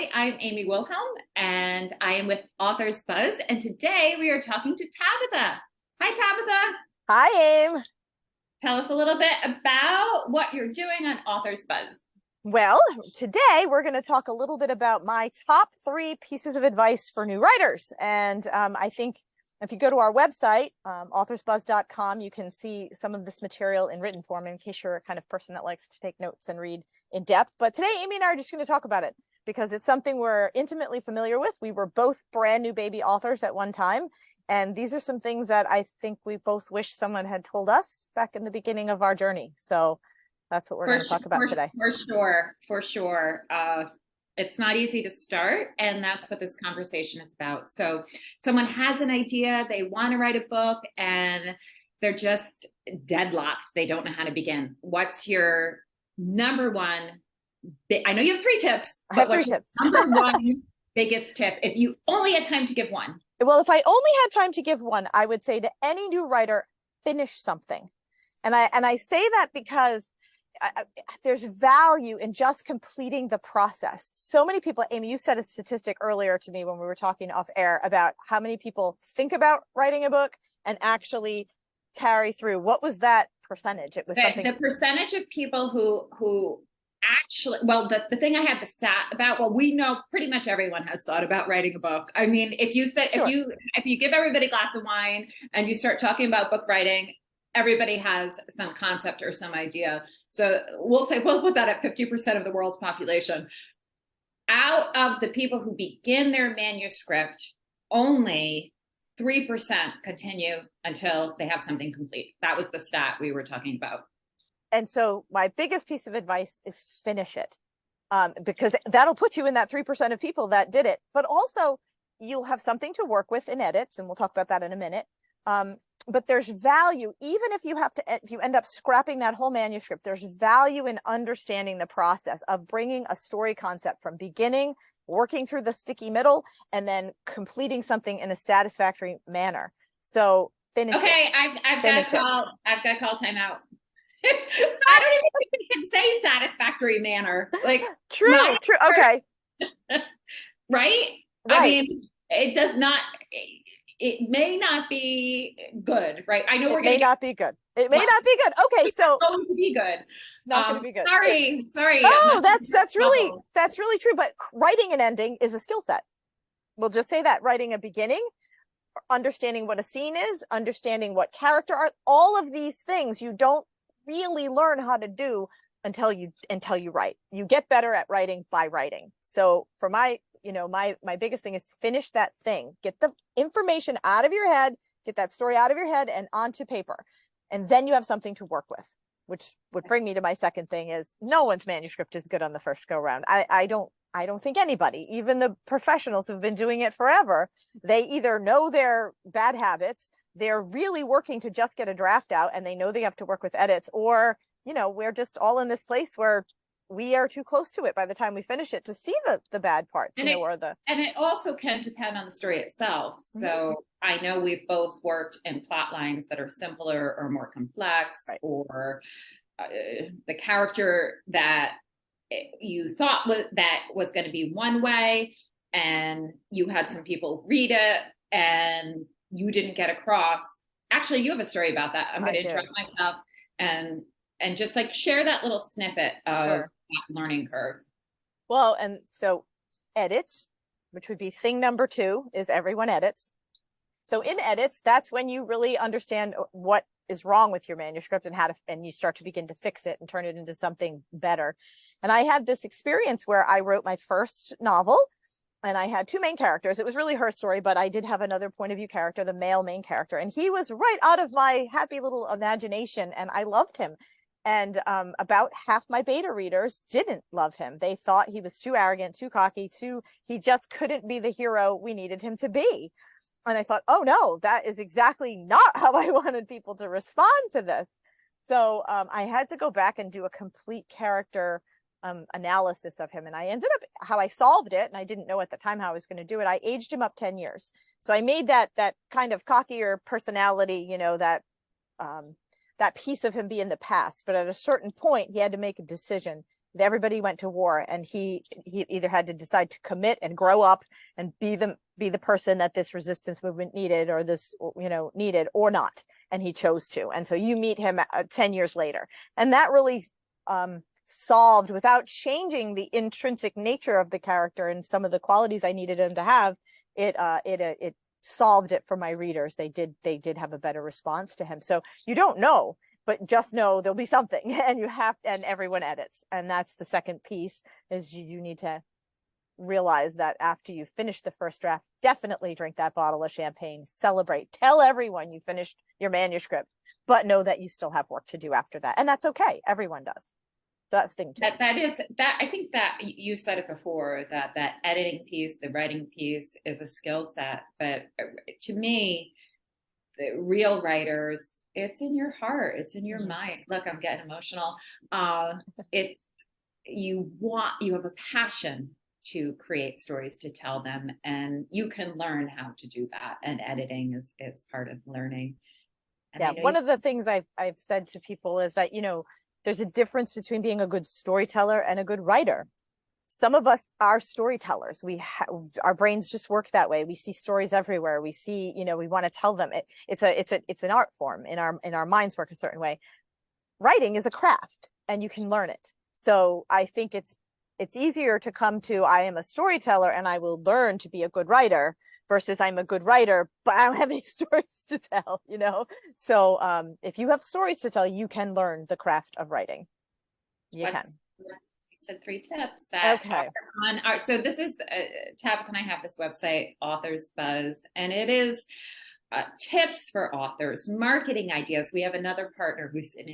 Hi, I'm Amy Wilhelm, and I am with Authors Buzz. And today we are talking to Tabitha. Hi, Tabitha. Hi, Aim. Tell us a little bit about what you're doing on Authors Buzz. Well, today we're going to talk a little bit about my top 3 pieces of advice for new writers. And I think if you go to our website, authorsbuzz.com, you can see some of this material in written form in case you're a kind of person that likes to take notes and read in depth. But today, Amy and I are just going to talk about it because it's something we're intimately familiar with. We were both brand new baby authors at one time. And these are some things that I think we both wish someone had told us back in the beginning of our journey. So that's what we're going to talk about today. For sure. It's not easy to start, and that's what this conversation is about. So someone has an idea, they want to write a book, and they're just deadlocked. They don't know how to begin. What's your number one? I know you have 3 tips, but what's your number one biggest tip if you only had time to give one? Well, if I only had time to give one, I would say to any new writer, finish something. And I say that because there's value in just completing the process. So many people, Amy, you said a statistic earlier to me when we were talking off air about how many people think about writing a book and actually carry through. What was that percentage? It was the percentage of people who actually, well, the thing I had the stat about, well, we know pretty much everyone has thought about writing a book. I mean, if you said, sure. if you give everybody a glass of wine and you start talking about book writing, everybody has some concept or some idea. So we'll put that at 50% of the world's population. Out of the people who begin their manuscript, only 3% continue until they have something complete. That was the stat we were talking about. And so my biggest piece of advice is finish it, because that'll put you in that 3% of people that did it. But also you'll have something to work with in edits, and we'll talk about that in a minute. But there's value, even if you end up scrapping that whole manuscript, there's value in understanding the process of bringing a story concept from beginning, working through the sticky middle, and then completing something in a satisfactory manner. So finish it. Okay, I've got to call timeout. I don't even think we can say satisfactory manner. Like true. Okay. Right? I mean, it does not. It may not be good, right? I know we're going to not be good. It may not be good. Okay, so it's going to be good. Not going to be good. Sorry. Oh, that's really true. But writing an ending is a skill set. We'll just say that. Writing a beginning, understanding what a scene is, understanding what character are, all of these things you don't really learn how to do until you write. You get better at writing by writing. So for my biggest thing is finish that thing, get the information out of your head, get that story out of your head and onto paper. And then you have something to work with, which would bring me to my second thing is no one's manuscript is good on the first go round. I don't think anybody, even the professionals who've been doing it forever, they either know their bad habits, they're really working to just get a draft out and they know they have to work with edits, or, we're just all in this place where we are too close to it by the time we finish it to see the bad parts, and it also can depend on the story itself. So I know we've both worked in plot lines that are simpler or more complex, right, or the character that you thought was going to be one way, and you had some people read it and you didn't get across. Actually, you have a story about that. I'm going to interrupt myself and just like share that little snippet of that learning curve. Well, and so edits, which would be thing number 2, is everyone edits. So in edits, that's when you really understand what is wrong with your manuscript and you start to begin to fix it and turn it into something better. And I had this experience where I wrote my first novel and I had 2 main characters. It was really her story, but I did have another point of view character, the male main character. And he was right out of my happy little imagination and I loved him. And about half my beta readers didn't love him. They thought he was too arrogant, too cocky, he just couldn't be the hero we needed him to be. And I thought, oh no, that is exactly not how I wanted people to respond to this. So I had to go back and do a complete character analysis of him. And I ended up, how I solved it, and I didn't know at the time how I was going to do it, I aged him up 10 years. So I made that kind of cockier personality, that piece of him be in the past. But at a certain point, he had to make a decision. everybody went to war, and he either had to decide to commit and grow up and be the person that this resistance movement needed, or this, you know, needed, or not. And he chose to. And so you meet him 10 years later. And that really solved, without changing the intrinsic nature of the character and some of the qualities I needed him to have, it solved it for my readers. They did have a better response to him. So you don't know, but just know there'll be something, and everyone edits. And that's the second piece, is you need to realize that after you finish the first draft, definitely drink that bottle of champagne, celebrate, tell everyone you finished your manuscript, but know that you still have work to do after that. And that's okay. Everyone does. So that's thing two. That I think that you said it before, that editing piece, the writing piece is a skill set. But to me, the real writers, it's in your heart, it's in your mind. Look, I'm getting emotional. It's you have a passion to create stories, to tell them, and you can learn how to do that. And editing is part of learning. And yeah, one of the things I've said to people is that, you know, there's a difference between being a good storyteller and a good writer. Some of us are storytellers. Our brains just work that way. We see stories everywhere. We see, you know, we want to tell them. It's an art form. In our minds work a certain way. Writing is a craft, and you can learn it. So I think it's easier to come to, I am a storyteller and I will learn to be a good writer, versus I'm a good writer, but I don't have any stories to tell, you know? So if you have stories to tell, you can learn the craft of writing. You can. You said 3 tips that okay. So this is, Tabitha and I have this website, Authors Buzz, and it is tips for authors, marketing ideas. We have another partner who's an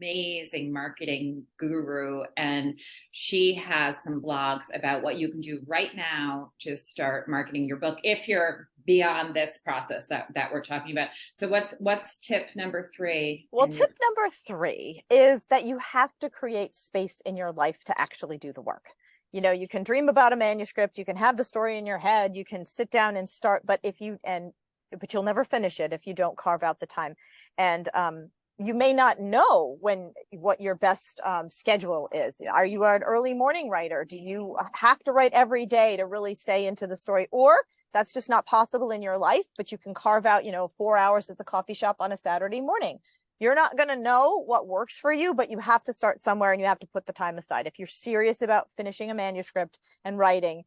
amazing marketing guru, and she has some blogs about what you can do right now to start marketing your book if you're beyond this process that we're talking about. So what's tip number 3? Well, tip number 3 is that you have to create space in your life to actually do the work. You know, you can dream about a manuscript, you can have the story in your head, you can sit down and start, but you'll never finish it if you don't carve out the time. And you may not know what your best schedule is. Are you an early morning writer? Do you have to write every day to really stay into the story? Or that's just not possible in your life, but you can carve out, 4 hours at the coffee shop on a Saturday morning. You're not going to know what works for you, but you have to start somewhere, and you have to put the time aside. If you're serious about finishing a manuscript and writing,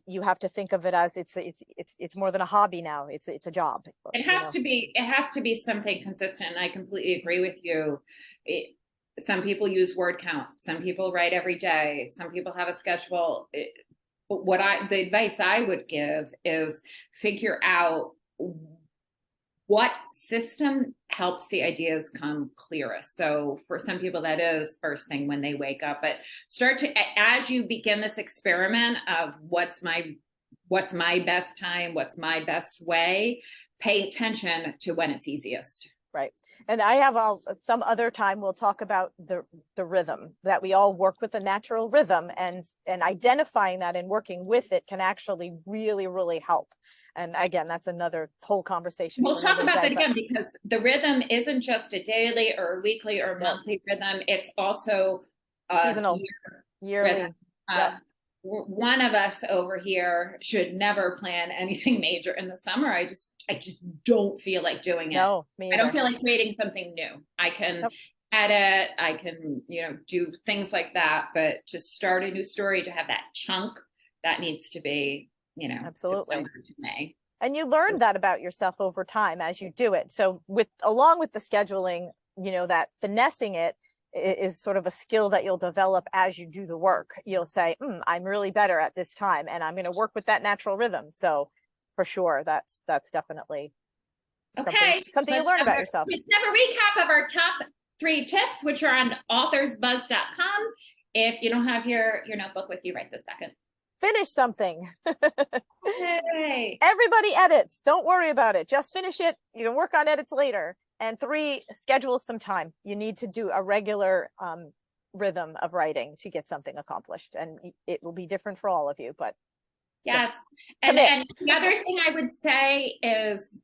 you have to think of it as it's more than a hobby now. It's a job. It has to be something consistent. And I completely agree with you. Some people use word count. Some people write every day. Some people have a schedule. The advice I would give is figure out what system helps the ideas come clearest. So for some people, that is first thing when they wake up, but as you begin this experiment of what's my best time, what's my best way, pay attention to when it's easiest. Right. And I have some other time we'll talk about the rhythm, that we all work with a natural rhythm, and identifying that and working with it can actually really, really help. And again, that's another whole conversation. We'll talk about that again, because the rhythm isn't just a daily or weekly or monthly rhythm. It's also seasonal, yearly. Yep. One of us over here should never plan anything major in the summer. I just don't feel like doing it. No, me either. I don't feel like creating something new. I can edit, I can, do things like that, but to start a new story, to have that chunk, that needs to be, absolutely. September to May. And you learn that about yourself over time as you do it. So along with the scheduling, that finessing it is sort of a skill that you'll develop as you do the work. You'll say, I'm really better at this time, and I'm going to work with that natural rhythm. So for sure, that's definitely something you learn about yourself. Let's have a recap of our top 3 tips, which are on authorsbuzz.com. If you don't have your notebook with you right this second. Finish something. Hey. Everybody edits. Don't worry about it. Just finish it. You can work on edits later. And 3, schedule some time. You need to do a regular rhythm of writing to get something accomplished. And it will be different for all of you, but yes. And the other thing I would say is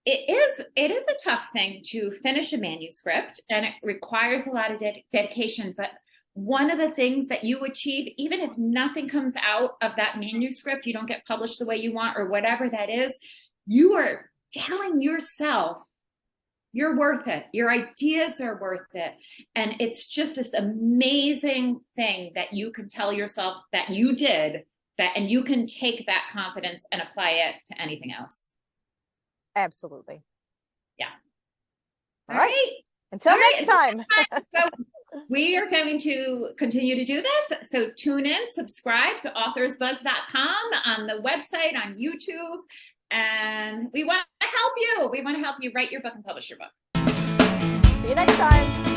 it is a tough thing to finish a manuscript, and it requires a lot of dedication, but one of the things that you achieve, even if nothing comes out of that manuscript, you don't get published the way you want or whatever that is, you are telling yourself you're worth it. Your ideas are worth it. And it's just this amazing thing that you can tell yourself that you did that, and you can take that confidence and apply it to anything else. Absolutely. Yeah. All right. Until next time. So we are going to continue to do this. So tune in, subscribe to authorsbuzz.com, on the website, on YouTube. And we want to help you. We want to help you write your book and publish your book. See you next time.